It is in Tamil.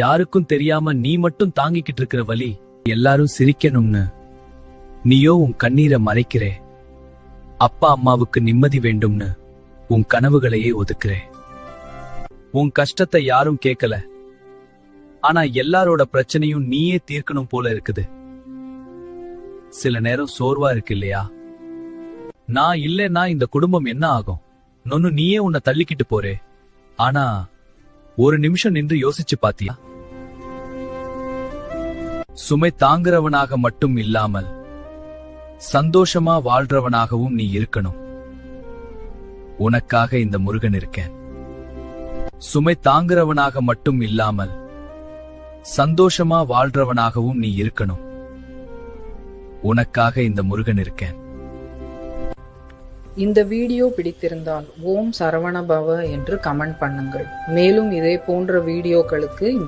யாருக்கும் தெரியாம நீ மட்டும் தாங்கிக்கிட்டு இருக்கிற வலி. எல்லாரும் சிரிக்கணும்னு நீயோ உன் கண்ணீரை மறைக்கிறே. அப்பா அம்மாவுக்கு நிம்மதி வேண்டும்னு உன் கனவுகளையே ஒதுக்குறே. உன் கஷ்டத்தை யாரும் கேட்கல, ஆனா எல்லாரோட பிரச்சனையும் நீயே தீர்க்கணும் போல இருக்குது. சில நேரம் சோர்வா இருக்கு இல்லையா? நான் இல்லைன்னா இந்த குடும்பம் என்ன ஆகும் நொன்னு நீயே உன்னை தள்ளிக்கிட்டு போறே. ஆனா ஒரு நிமிஷம் நின்று யோசிச்சு பாத்தியா? சுமை தாங்குறவனாக மட்டும் இல்லாமல் சந்தோஷமா வாழ்றவனாகவும் நீ இருக்கணும். உனக்காக இந்த முருகன் இருக்கேன். சுமை தாங்குறவனாக மட்டும் இல்லாமல் சந்தோஷமா வாழ்றவனாகவும் நீ இருக்கணும். உனக்காக இந்த முருகன் இருக்கேன். இந்த வீடியோ பிடித்திருந்தால் ஓம் சரவணபவ என்று கமெண்ட் பண்ணுங்கள். மேலும் இதே போன்ற வீடியோக்களுக்கு